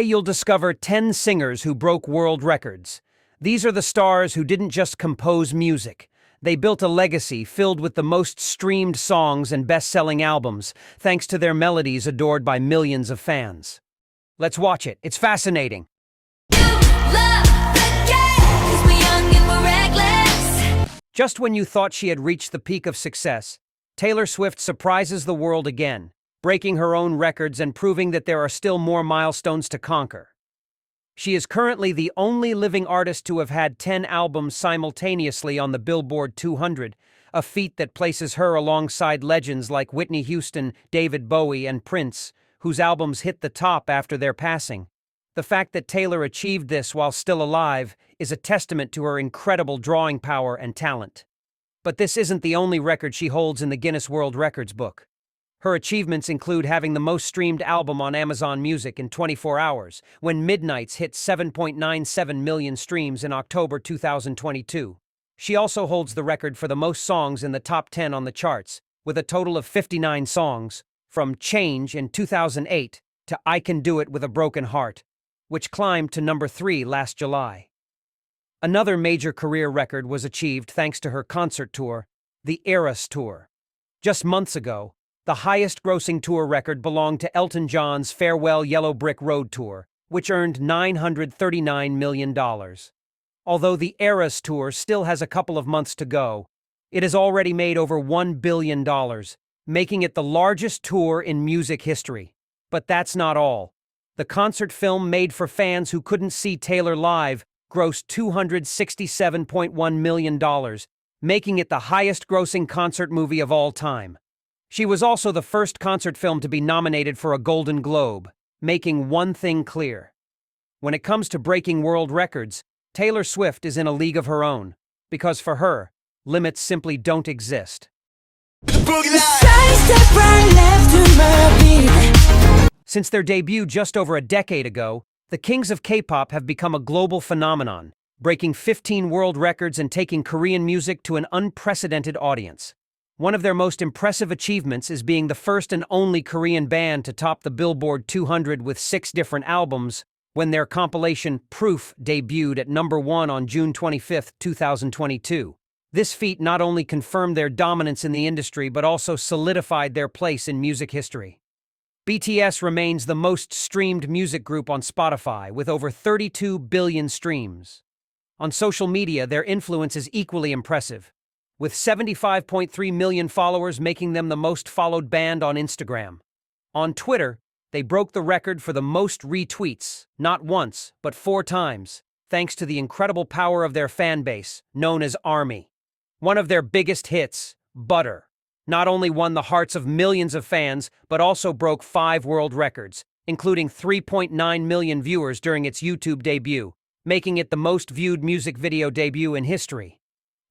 you'll discover 10 singers who broke world records. These are the stars who didn't just compose music. They built a legacy filled with the most streamed songs and best-selling albums, thanks to their melodies adored by millions of fans. Let's watch it. It's fascinating. Just when you thought she had reached the peak of success, Taylor Swift surprises the world again, breaking her own records and proving that there are still more milestones to conquer. She is currently the only living artist to have had 10 albums simultaneously on the Billboard 200, a feat that places her alongside legends like Whitney Houston, David Bowie, and Prince, whose albums hit the top after their passing. The fact that Taylor achieved this while still alive is a testament to her incredible drawing power and talent. But this isn't the only record she holds in the Guinness World Records book. Her achievements include having the most streamed album on Amazon Music in 24 hours, when Midnight's hit 7.97 million streams in October 2022. She also holds the record for the most songs in the top 10 on the charts, with a total of 59 songs, from Change in 2008 to I Can Do It With a Broken Heart, which climbed to number 3 last July. Another major career record was achieved thanks to her concert tour, the Eras Tour. Just months ago, the highest-grossing tour record belonged to Elton John's Farewell Yellow Brick Road Tour, which earned $939 million. Although the Eras Tour still has a couple of months to go, it has already made over $1 billion, making it the largest tour in music history. But that's not all. The concert film made for fans who couldn't see Taylor live grossed $267.1 million, making it the highest-grossing concert movie of all time. She was also the first concert film to be nominated for a Golden Globe, making one thing clear. When it comes to breaking world records, Taylor Swift is in a league of her own, because for her, limits simply don't exist. Since their debut just over a decade ago, the kings of K-pop have become a global phenomenon, breaking 15 world records and taking Korean music to an unprecedented audience. One of their most impressive achievements is being the first and only Korean band to top the Billboard 200 with 6 different albums, when their compilation Proof debuted at number 1 on June 25, 2022. This feat not only confirmed their dominance in the industry but also solidified their place in music history. BTS remains the most streamed music group on Spotify, with over 32 billion streams. On social media, their influence is equally impressive, with 75.3 million followers making them the most followed band on Instagram. On Twitter, they broke the record for the most retweets, not once, but 4 times, thanks to the incredible power of their fan base, known as ARMY. One of their biggest hits, Butter, not only won the hearts of millions of fans, but also broke 5 world records, including 3.9 million viewers during its YouTube debut, making it the most viewed music video debut in history.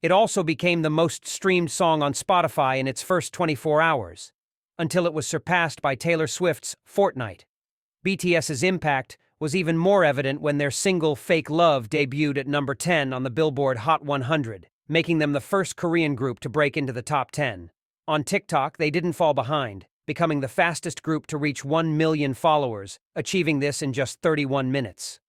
It also became the most streamed song on Spotify in its first 24 hours, until it was surpassed by Taylor Swift's Fortnite. BTS's impact was even more evident when their single Fake Love debuted at number 10 on the Billboard Hot 100, making them the first Korean group to break into the top 10. On TikTok, they didn't fall behind, becoming the fastest group to reach 1 million followers, achieving this in just 31 minutes.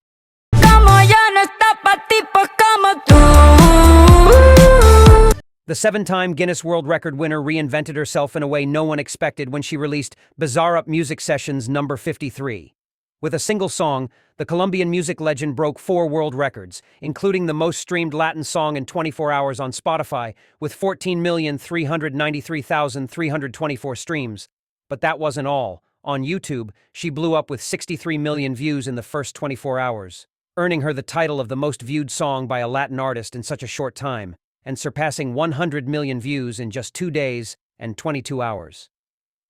The 7-time Guinness World Record winner reinvented herself in a way no one expected when she released Bizarre Up Music Sessions No. 53. With a single song, the Colombian music legend broke 4 world records, including the most streamed Latin song in 24 hours on Spotify, with 14,393,324 streams. But that wasn't all. On YouTube, she blew up with 63 million views in the first 24 hours, earning her the title of the most viewed song by a Latin artist in such a short time, and surpassing 100 million views in just 2 days and 22 hours.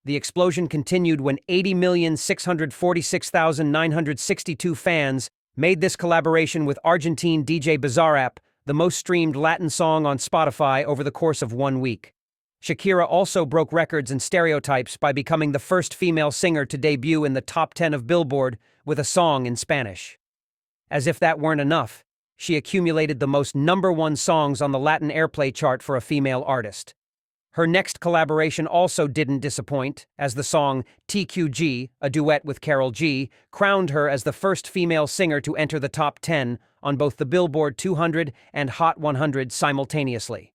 The explosion continued when 80,646,962 fans made this collaboration with Argentine DJ Bizarrap the most streamed Latin song on Spotify over the course of 1 week. Shakira also broke records and stereotypes by becoming the first female singer to debut in the top 10 of Billboard with a song in Spanish. As if that weren't enough, she accumulated the most #1 songs on the Latin airplay chart for a female artist. Her next collaboration also didn't disappoint, as the song TQG, a duet with Karol G, crowned her as the first female singer to enter the top 10 on both the Billboard 200 and Hot 100 simultaneously.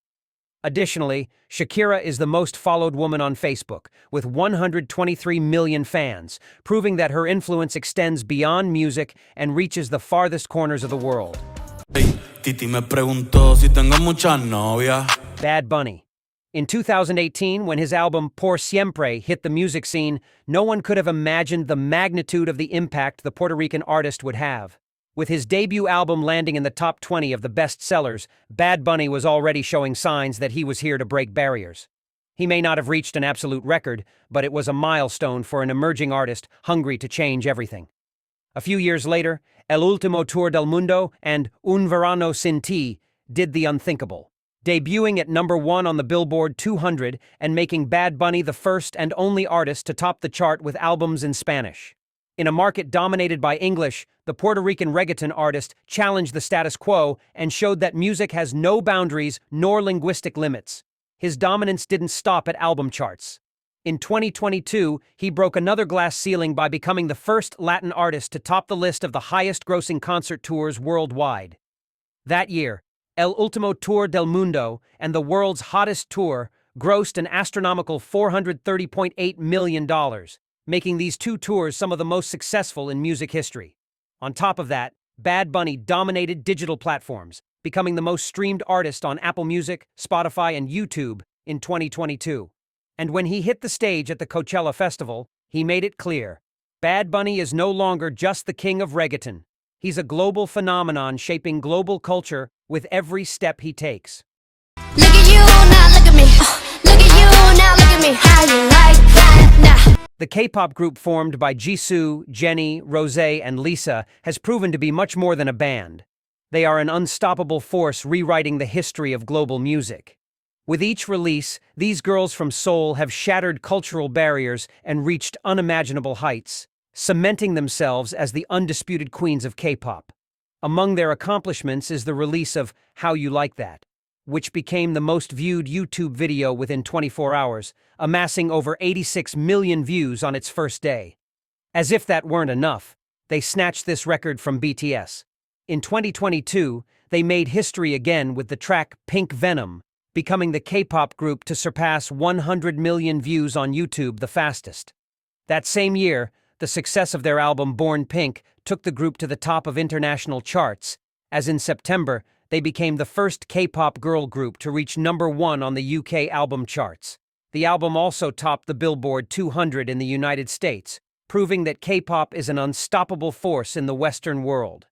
Additionally, Shakira is the most followed woman on Facebook, with 123 million fans, proving that her influence extends beyond music and reaches the farthest corners of the world. Hey, Titi me preguntó si tengo muchas novias. Bad Bunny. In 2018, when his album Por Siempre hit the music scene, no one could have imagined the magnitude of the impact the Puerto Rican artist would have. With his debut album landing in the top 20 of the best sellers, Bad Bunny was already showing signs that he was here to break barriers. He may not have reached an absolute record, but it was a milestone for an emerging artist hungry to change everything. A few years later, El Último Tour del Mundo and Un Verano Sin Ti did the unthinkable, debuting at #1 on the Billboard 200 and making Bad Bunny the first and only artist to top the chart with albums in Spanish. In a market dominated by English, the Puerto Rican reggaeton artist challenged the status quo and showed that music has no boundaries nor linguistic limits. His dominance didn't stop at album charts. In 2022, he broke another glass ceiling by becoming the first Latin artist to top the list of the highest-grossing concert tours worldwide. That year, El Último Tour del Mundo and the world's hottest tour grossed an astronomical $430.8 million, making these two tours some of the most successful in music history. On top of that, Bad Bunny dominated digital platforms, becoming the most streamed artist on Apple Music, Spotify, and YouTube in 2022. And when he hit the stage at the Coachella Festival, he made it clear: Bad Bunny is no longer just the king of reggaeton. He's a global phenomenon shaping global culture with every step he takes. Look at you now, look at me. Look at you now, look at me. How you like that now? The K-pop group formed by Jisoo, Jennie, Rosé, and Lisa has proven to be much more than a band. They are an unstoppable force rewriting the history of global music. With each release, these girls from Seoul have shattered cultural barriers and reached unimaginable heights, cementing themselves as the undisputed queens of K-pop. Among their accomplishments is the release of How You Like That, which became the most viewed YouTube video within 24 hours, amassing over 86 million views on its first day. As if that weren't enough, they snatched this record from BTS. In 2022, they made history again with the track Pink Venom, becoming the K-pop group to surpass 100 million views on YouTube the fastest. That same year, the success of their album Born Pink took the group to the top of international charts, as in September, they became the first K-pop girl group to reach #1 on the UK album charts. The album also topped the Billboard 200 in the United States, proving that K-pop is an unstoppable force in the Western world.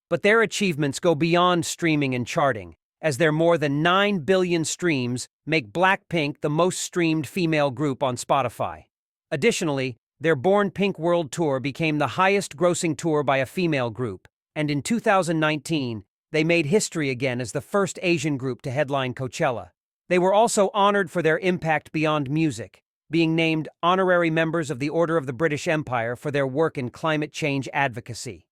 But their achievements go beyond streaming and charting, as their more than 9 billion streams make Blackpink the most streamed female group on Spotify. Additionally, their Born Pink World Tour became the highest-grossing tour by a female group, and in 2019, they made history again as the first Asian group to headline Coachella. They were also honored for their impact beyond music, being named honorary members of the Order of the British Empire for their work in climate change advocacy.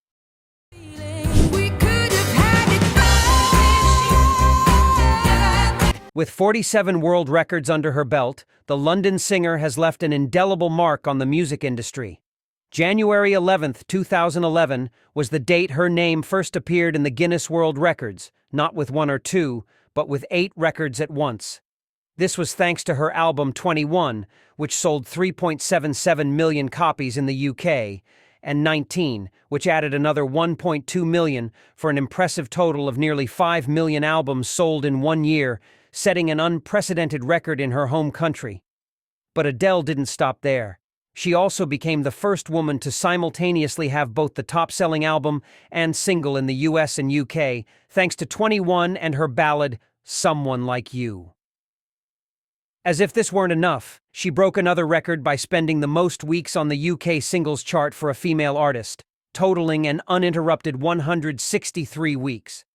With 47 world records under her belt, the London singer has left an indelible mark on the music industry. January 11, 2011, was the date her name first appeared in the Guinness World Records, not with 1 or 2, but with 8 records at once. This was thanks to her album 21, which sold 3.77 million copies in the UK, and 19, which added another 1.2 million for an impressive total of nearly 5 million albums sold in 1 year, setting an unprecedented record in her home country. But Adele didn't stop there. She also became the first woman to simultaneously have both the top-selling album and single in the US and UK, thanks to 21 and her ballad, Someone Like You. As if this weren't enough, she broke another record by spending the most weeks on the UK singles chart for a female artist, totaling an uninterrupted 163 weeks.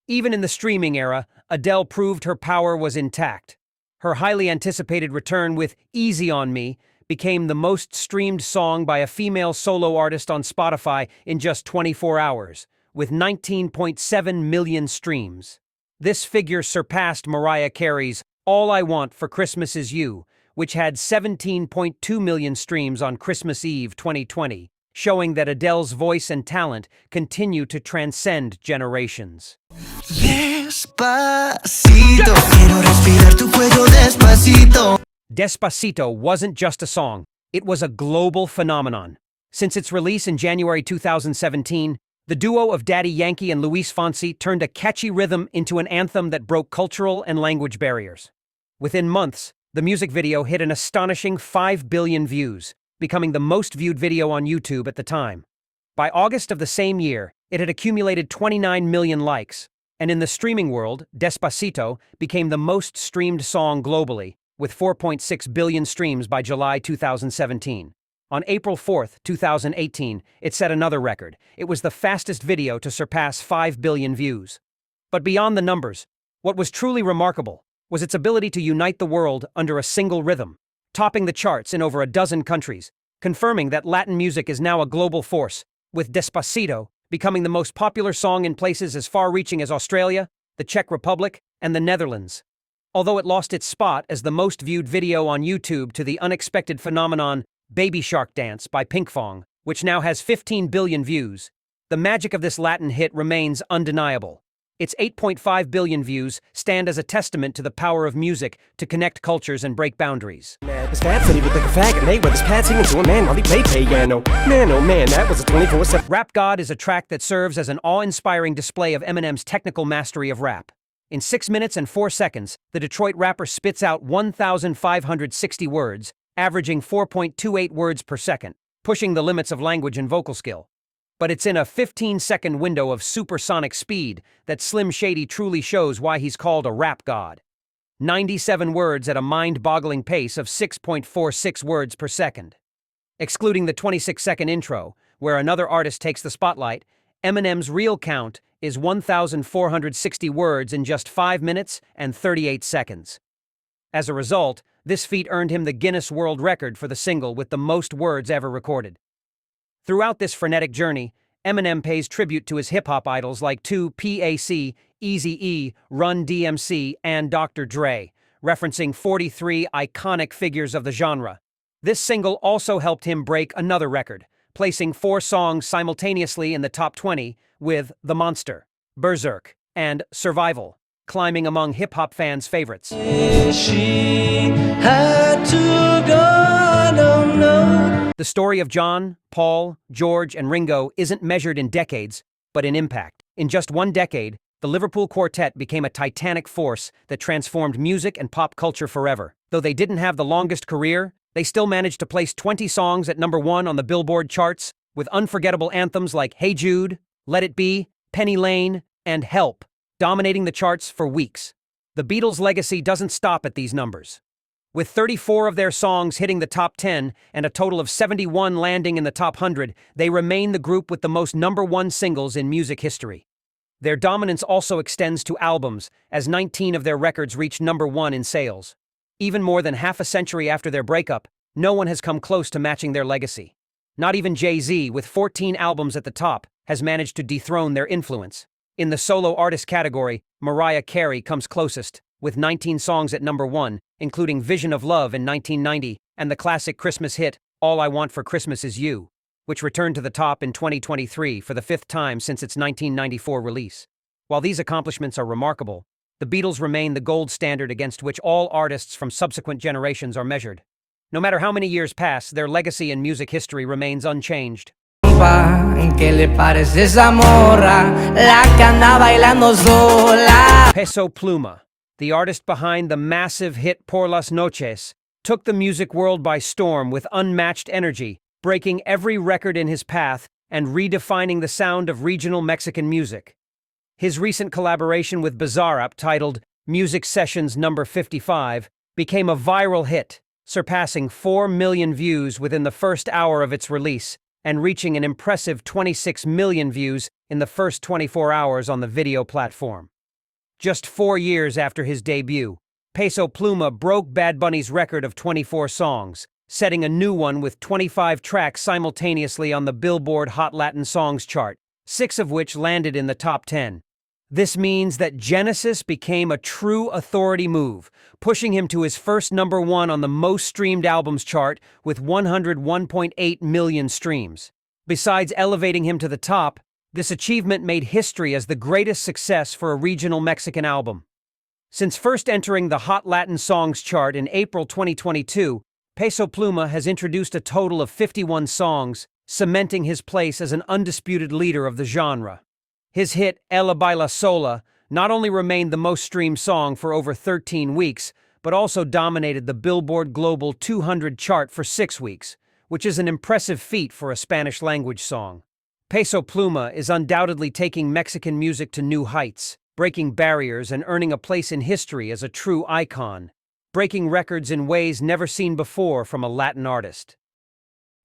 Even in the streaming era, Adele proved her power was intact. Her highly anticipated return with Easy on Me became the most streamed song by a female solo artist on Spotify in just 24 hours, with 19.7 million streams. This figure surpassed Mariah Carey's All I Want for Christmas Is You, which had 17.2 million streams on Christmas Eve 2020, showing that Adele's voice and talent continue to transcend generations. Despacito, quiero respirar tu cuello despacito. Despacito wasn't just a song, it was a global phenomenon. Since its release in January 2017, the duo of Daddy Yankee and Luis Fonsi turned a catchy rhythm into an anthem that broke cultural and language barriers. Within months, the music video hit an astonishing 5 billion views, becoming the most viewed video on YouTube at the time. By August of the same year, it had accumulated 29 million likes, and in the streaming world, Despacito became the most streamed song globally, with 4.6 billion streams by July 2017. On April 4, 2018, it set another record. It was the fastest video to surpass 5 billion views. But beyond the numbers, what was truly remarkable was its ability to unite the world under a single rhythm, topping the charts in over a dozen countries, confirming that Latin music is now a global force, with Despacito becoming the most popular song in places as far-reaching as Australia, the Czech Republic, and the Netherlands. Although it lost its spot as the most viewed video on YouTube to the unexpected phenomenon Baby Shark Dance by Pinkfong, which now has 15 billion views, the magic of this Latin hit remains undeniable. Its 8.5 billion views stand as a testament to the power of music to connect cultures and break boundaries. Man, his fat said he looked like a faggot. Hey, with his pad singing to a man while he played piano. Man, oh man, that was a 24/7. Rap God is a track that serves as an awe-inspiring display of Eminem's technical mastery of rap. In 6 minutes and 4 seconds, the Detroit rapper spits out 1,560 words, averaging 4.28 words per second, pushing the limits of language and vocal skill. But it's in a 15-second window of supersonic speed that Slim Shady truly shows why he's called a rap god. 97 words at a mind-boggling pace of 6.46 words per second. Excluding the 26-second intro, where another artist takes the spotlight, Eminem's real count is 1,460 words in just 5 minutes and 38 seconds. As a result, this feat earned him the Guinness World Record for the single with the most words ever recorded. Throughout this frenetic journey, Eminem pays tribute to his hip-hop idols like 2PAC, Eazy-E, Run DMC, and Dr. Dre, referencing 43 iconic figures of the genre. This single also helped him break another record, placing 4 songs simultaneously in the top 20 with The Monster, Berserk, and Survival, climbing among hip-hop fans' favorites. She had to go, no, no. The story of John, Paul, George, and Ringo isn't measured in decades, but in impact. In just one decade, the Liverpool Quartet became a titanic force that transformed music and pop culture forever. Though they didn't have the longest career, they still managed to place 20 songs at #1 on the Billboard charts, with unforgettable anthems like Hey Jude, Let It Be, Penny Lane, and Help, dominating the charts for weeks. The Beatles' legacy doesn't stop at these numbers. With 34 of their songs hitting the top 10 and a total of 71 landing in the top 100, they remain the group with the most #1 singles in music history. Their dominance also extends to albums, as 19 of their records reached #1 in sales. Even more than half a century after their breakup, no one has come close to matching their legacy. Not even Jay-Z, with 14 albums at the top, has managed to dethrone their influence. In the solo artist category, Mariah Carey comes closest, with 19 songs at #1, including Vision of Love in 1990 and the classic Christmas hit, All I Want for Christmas Is You, which returned to the top in 2023 for the 5th time since its 1994 release. While these accomplishments are remarkable, the Beatles remain the gold standard against which all artists from subsequent generations are measured. No matter how many years pass, their legacy in music history remains unchanged. ¿Qué le parece esa morra? La que anda bailando sola. Peso Pluma, the artist behind the massive hit Por las Noches, took the music world by storm with unmatched energy, breaking every record in his path and redefining the sound of regional Mexican music. His recent collaboration with Bizarrap, titled Music Sessions No. 55, became a viral hit, surpassing 4 million views within the first hour of its release and reaching an impressive 26 million views in the first 24 hours on the video platform. Just 4 years after his debut, Peso Pluma broke Bad Bunny's record of 24 songs, setting a new one with 25 tracks simultaneously on the Billboard Hot Latin Songs chart, 6 of which landed in the top 10. This means that Genesis became a true authority move, pushing him to his first #1 on the most streamed albums chart with 101.8 million streams. Besides elevating him to the top, this achievement made history as the greatest success for a regional Mexican album. Since first entering the Hot Latin Songs chart in April 2022, Peso Pluma has introduced a total of 51 songs, cementing his place as an undisputed leader of the genre. His hit Ella Baila Sola not only remained the most streamed song for over 13 weeks, but also dominated the Billboard Global 200 chart for 6 weeks, which is an impressive feat for a Spanish-language song. Peso Pluma is undoubtedly taking Mexican music to new heights, breaking barriers and earning a place in history as a true icon, breaking records in ways never seen before from a Latin artist.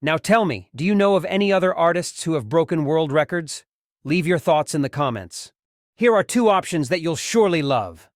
Now tell me, do you know of any other artists who have broken world records? Leave your thoughts in the comments. Here are 2 options that you'll surely love.